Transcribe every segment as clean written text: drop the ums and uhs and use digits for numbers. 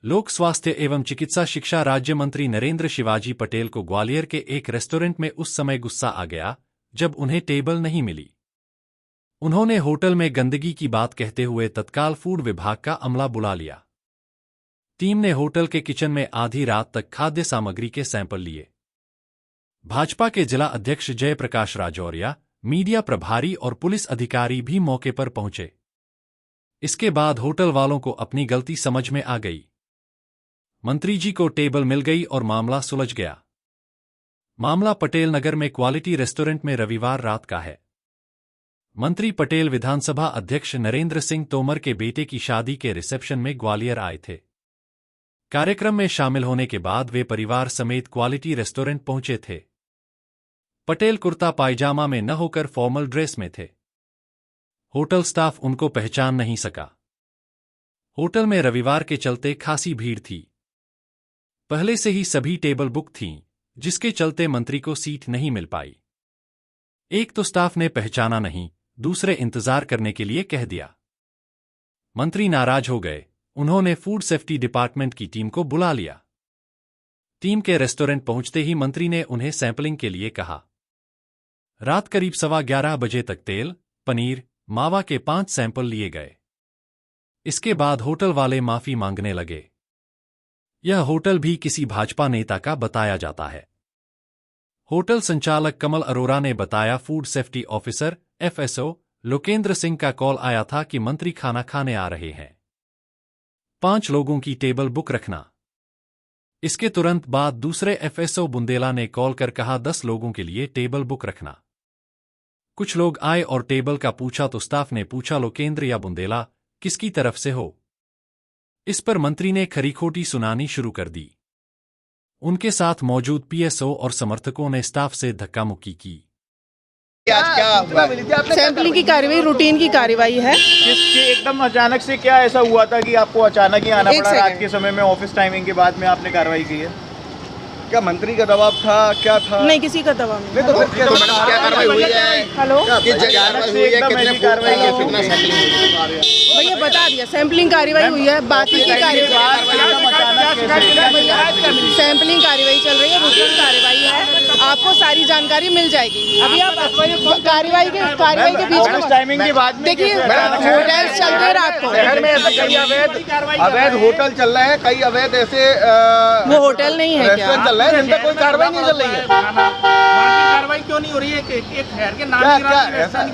लोक स्वास्थ्य एवं चिकित्सा शिक्षा राज्य मंत्री नरेंद्र शिवाजी पटेल को ग्वालियर के एक रेस्टोरेंट में उस समय गुस्सा आ गया जब उन्हें टेबल नहीं मिली। उन्होंने होटल में गंदगी की बात कहते हुए तत्काल फूड विभाग का अमला बुला लिया। टीम ने होटल के किचन में आधी रात तक खाद्य सामग्री के सैंपल लिए। भाजपा के जिला अध्यक्ष जयप्रकाश राजौरिया, मीडिया प्रभारी और पुलिस अधिकारी भी मौके पर पहुंचे। इसके बाद होटल वालों को अपनी गलती समझ में आ गई। मंत्री जी को टेबल मिल गई और मामला सुलझ गया। मामला पटेल नगर में क्वालिटी रेस्टोरेंट में रविवार रात का है। मंत्री पटेल विधानसभा अध्यक्ष नरेंद्र सिंह तोमर के बेटे की शादी के रिसेप्शन में ग्वालियर आए थे। कार्यक्रम में शामिल होने के बाद वे परिवार समेत क्वालिटी रेस्टोरेंट पहुंचे थे। पटेल कुर्ता पायजामा में न होकर फॉर्मल ड्रेस में थे। होटल स्टाफ उनको पहचान नहीं सका। होटल में रविवार के चलते खासी भीड़ थी। पहले से ही सभी टेबल बुक थीं, जिसके चलते मंत्री को सीट नहीं मिल पाई। एक तो स्टाफ ने पहचाना नहीं, दूसरे इंतजार करने के लिए कह दिया। मंत्री नाराज हो गए। उन्होंने फूड सेफ्टी डिपार्टमेंट की टीम को बुला लिया। टीम के रेस्टोरेंट पहुंचते ही मंत्री ने उन्हें सैंपलिंग के लिए कहा। रात करीब 11:15 बजे तक तेल, पनीर, मावा के 5 सैंपल लिए गए। इसके बाद होटल वाले माफी मांगने लगे। यह होटल भी किसी भाजपा नेता का बताया जाता है। होटल संचालक कमल अरोरा ने बताया, food safety officer FSO Lokendra Singh का कॉल आया था कि मंत्री खाना खाने आ रहे हैं, 5 लोगों की टेबल बुक रखना। इसके तुरंत बाद दूसरे FSO बुंदेला ने कॉल कर कहा 10 लोगों के लिए टेबल बुक रखना। कुछ लोग आए और टेबल का पूछा तो स्टाफ ने पूछा लोकेंद्र या बुंदेला किसकी तरफ से हो। इस पर मंत्री ने खरी-खोटी सुनानी शुरू कर दी। उनके साथ मौजूद PSO और समर्थकों ने स्टाफ से धक्का मुक्की की। आज क्या सैंपलिंग की कार्रवाई रूटीन की कार्रवाई है। एकदम अचानक से क्या ऐसा हुआ था कि आपको अचानक ही आना पड़ा? रात के समय में ऑफिस टाइमिंग के बाद में आपने कार्रवाई की है? क्या मंत्री का दबाव था, क्या था? नहीं, किसी का दबाव नहीं। तो फिर क्या कार्रवाई हुई है? हेलो, किस जगह कार्रवाई हुई है? कितने कार्रवाई है? कितना सैंपलिंग हुई है? भैया बता दिया, सैंपलिंग कार्रवाई हुई है। बाकी की कार्रवाई सैंपलिंग कार्रवाई चल रही है, रूटीन कार्रवाई है। आपको सारी जानकारी मिल जाएगी। अभी आप कार्रवाई के बीच में टाइमिंग के बाद देखिए, होटल चलते हैं रात को। शहर में ऐसे कई अवैध होटल चल रहे हैं, कई अवैध ऐसे वो होटल नहीं है क्या? रेस्टोरेंट चल रहे हैं जिन पर कोई कार्रवाई नहीं चल रही है। कार्रवाई क्यों नहीं हो रही है? एक शहर के नाम की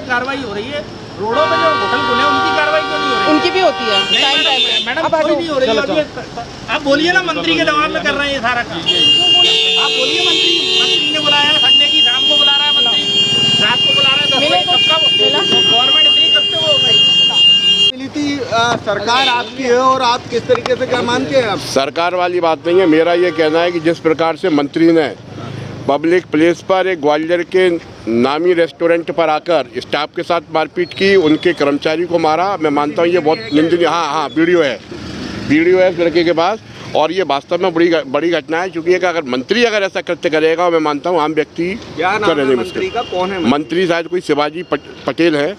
कार्रवाई हो रही है। रोडों पे जो होटल खुले उनकी कार्रवाई क्यों नहीं हो रही? उनकी भी होती है मैडम, कोई नहीं हो रही है। आप बोलिए ना, मंत्री के दबाव में कर रहे हैं ये सारा काम। आप बोलिए, मंत्री ने बुलाया है, संडे की शाम को बुला रहा है मंत्री, रात को बुला रहा है, 10 बजे गवर्नमेंट इतनी कब से हो गई? सरकार आपकी है और आप किस तरीके से क्या मानते हैं? आप सरकार वाली बात नहीं है। मेरा ये कहना है कि जिस प्रकार से मंत्री ने पब्लिक प्लेस पर एक ग्वालियर के नामी रेस्टोरेंट पर आकर स्टाफ के साथ मारपीट की, उनके कर्मचारी को मारा, मैं मानता हूँ ये बहुत निंदनीय। हाँ, वीडियो है इस लड़के के पास, और ये वास्तव में बड़ी घटना है। क्योंकि अगर मंत्री ऐसा कृत्य करेगा, मैं मानता हूँ आम व्यक्ति कर नहीं मंत्री का कौन है? मंत्री शायद कोई शिवाजी पटेल है,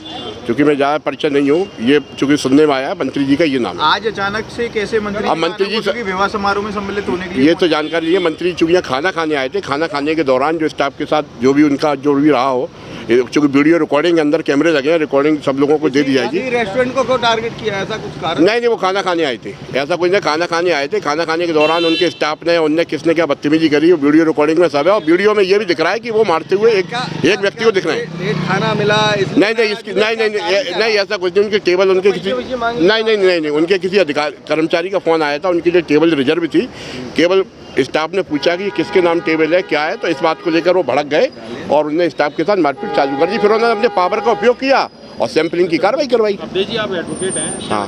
क्योंकि मैं ज़्यादा परिचय नहीं हूँ। ये चूँकि सुनने में आया मंत्री जी का ये नाम। आज अचानक से कैसे मंत्री जी विवाह समारोह में सम्मिलित होने के लिए? ये तो जानकारी है। मंत्री चूँकि खाना खाने आए थे, खाना खाने के दौरान जो स्टाफ के साथ जो भी रहा हो, चूँकि वीडियो रिकॉर्डिंग के अंदर कैमरे लगे हैं, रिकॉर्डिंग सब लोगों को दे दी जाएगी। रेस्टोरेंट को क्यों टारगेट किया, ऐसा कुछ कारण? नहीं, वो खाना खाने आए थे, ऐसा कुछ नहीं। खाना खाने आए थे, खाना खाने के दौरान उनके स्टाफ ने उनने किसने क्या बदतमीजी करी, वीडियो रिकॉर्डिंग में सब है। और वीडियो में ये भी दिख रहा है कि वो मारते हुए एक व्यक्ति को दिख रहे हैं। खाना मिला? नहीं, ऐसा कुछ नहीं। उनकी टेबल उनके किसी नहीं, उनके किसी कर्मचारी का फ़ोन आया था, उनकी जो टेबल रिजर्व थी, केवल स्टाफ ने पूछा कि किसके नाम टेबल है, क्या है, तो इस बात को लेकर वो भड़क गए और उन्होंने स्टाफ के साथ मारपीट चालू कर दी। फिर उन्होंने अपने पावर का उपयोग किया और सैंपलिंग की कार्रवाई करवाई। जी, आप एडवोकेट हैं। हाँ,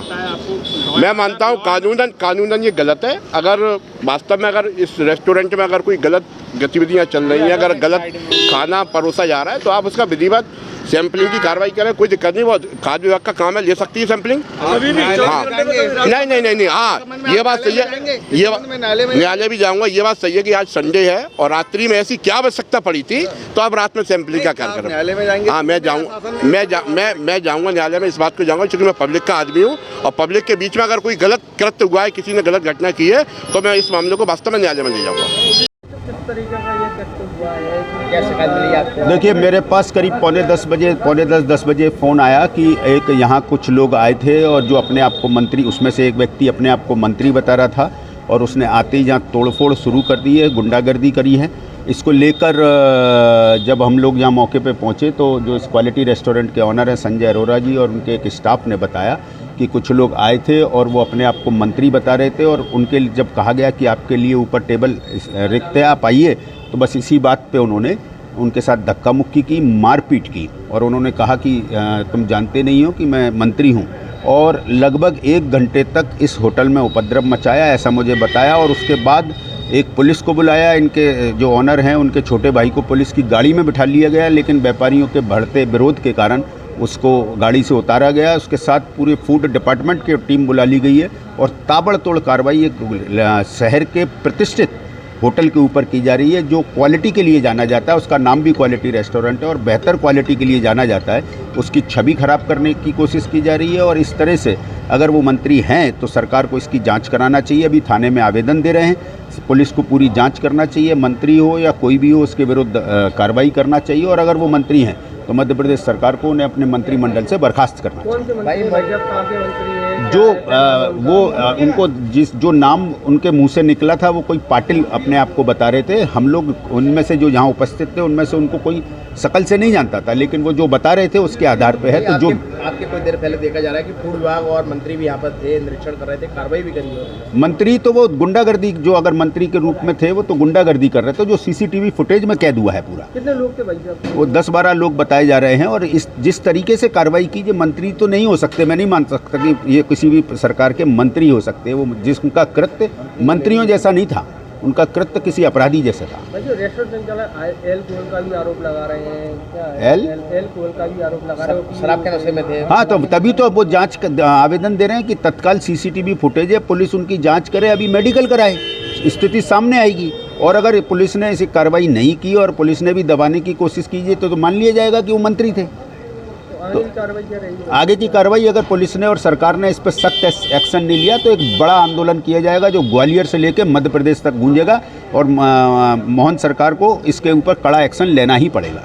मैं मानता हूँ कानूनन ये गलत है। अगर वास्तव में अगर इस रेस्टोरेंट में अगर कोई गलत गतिविधियाँ चल रही हैं, अगर गलत खाना परोसा जा रहा है, तो आप उसका विधिवत सैंपलिंग की कार्रवाई करें, कोई दिक्कत नहीं, वो खाद्य विभाग का काम है, ले सकती है सैंपलिंग। हाँ नहीं, हाँ ये बात सही है, ये न्यायालय भी जाऊंगा, ये बात सही है कि आज संडे है और रात्रि में ऐसी क्या आवश्यकता पड़ी थी तो आप रात में सैंपलिंग क्या कर न्यायालय में जाएंगे? हाँ मैं जाऊँगा, मैं जाऊँगा न्यायालय में, इस बात को जाऊँगा क्योंकि मैं पब्लिक का आदमी हूँ और पब्लिक के बीच में अगर कोई गलत कृत्य हुआ है, किसी ने गलत घटना की है तो मैं इस मामले को वास्तव में न्यायालय में ले जाऊँगा। देखिए, मेरे पास करीब पौने 10 बजे फ़ोन आया कि एक यहाँ कुछ लोग आए थे और जो अपने आप को मंत्री, उसमें से एक व्यक्ति अपने आप को मंत्री बता रहा था और उसने आते ही यहाँ तोड़फोड़ शुरू कर दी है, गुंडागर्दी करी है। इसको लेकर जब हम लोग यहाँ मौके पे पहुँचे तो जो इस क्वालिटी रेस्टोरेंट के ऑनर हैं संजय अरोरा जी और उनके एक स्टाफ ने बताया कि कुछ लोग आए थे और वो अपने आप को मंत्री बता रहे थे और उनके जब कहा गया कि आपके लिए ऊपर टेबल रिक्त है, आप आइए, तो बस इसी बात पे उन्होंने उनके साथ धक्का मुक्की की, मारपीट की और उन्होंने कहा कि तुम जानते नहीं हो कि मैं मंत्री हूँ, और लगभग 1 घंटे तक इस होटल में उपद्रव मचाया, ऐसा मुझे बताया। और उसके बाद एक पुलिस को बुलाया, इनके जो ऑनर हैं उनके छोटे भाई को पुलिस की गाड़ी में बिठा लिया गया, लेकिन व्यापारियों के बढ़ते विरोध के कारण उसको गाड़ी से उतारा गया। उसके साथ पूरे फूड डिपार्टमेंट की टीम बुला ली गई है और ताबड़तोड़ कार्रवाई एक शहर के प्रतिष्ठित होटल के ऊपर की जा रही है जो क्वालिटी के लिए जाना जाता है, उसका नाम भी क्वालिटी रेस्टोरेंट है और बेहतर क्वालिटी के लिए जाना जाता है, उसकी छवि खराब करने की कोशिश की जा रही है। और इस तरह से अगर वो मंत्री हैं तो सरकार को इसकी जांच कराना चाहिए। अभी थाने में आवेदन दे रहे हैं, पुलिस को पूरी जांच करना चाहिए, मंत्री हो या कोई भी हो उसके विरुद्ध कार्रवाई करना चाहिए। और अगर वो मंत्री हैं तो मध्य प्रदेश सरकार को उन्हें अपने मंत्रिमंडल से बर्खास्त करना चाहिए। उनको जो नाम उनके मुंह से निकला था वो कोई पाटिल अपने आप को बता रहे थे। हम लोग उनमें से जो यहाँ उपस्थित थे उनमें से उनको कोई शकल से नहीं जानता था, लेकिन वो जो बता रहे थे उसके आधार पे है। तो जो आपके कोई देर पहले देखा जा रहा है कि फूड विभाग और मंत्री भी यहाँ पर थे, निरीक्षण कर रहे थे, कार्रवाई भी करी। मंत्री तो वो गुंडागर्दी, जो अगर मंत्री के रूप में थे वो तो गुंडागर्दी कर रहे थे, जो सीसीटीवी फुटेज में कैद हुआ है पूरा। कितने लोग थे भाई? वो 10-12 लोग बताए जा रहे हैं। और जिस तरीके से कार्रवाई कीजिए, मंत्री तो नहीं हो सकते, मैं नहीं मान सकता कि ये किसी भी सरकार के मंत्री हो सकते। वो जिसका कृत्य मंत्रियों जैसा नहीं था, उनका कृत्य किसी अपराधी जैसा था। रेस्टोरेंट संचालक एल कोहल का भी आरोप लगा रहे हैं, क्या एल कोहल का भी आरोप लगा रहे हैं, शराब के नशे में थे। हाँ, तो तभी तो वो जांच आवेदन दे रहे हैं कि तत्काल सीसीटीवी फुटेज है, पुलिस उनकी जांच करे, अभी मेडिकल कराए, स्थिति सामने आएगी। और अगर पुलिस ने ऐसी कार्रवाई नहीं की और पुलिस ने भी दबाने की कोशिश कीजिए तो मान लिया जाएगा कि वो मंत्री थे। तो आगे की कार्रवाई अगर पुलिस ने और सरकार ने इस पर सख्त एक्शन नहीं लिया तो एक बड़ा आंदोलन किया जाएगा जो ग्वालियर से लेकर मध्य प्रदेश तक गूंजेगा और मोहन सरकार को इसके ऊपर कड़ा एक्शन लेना ही पड़ेगा।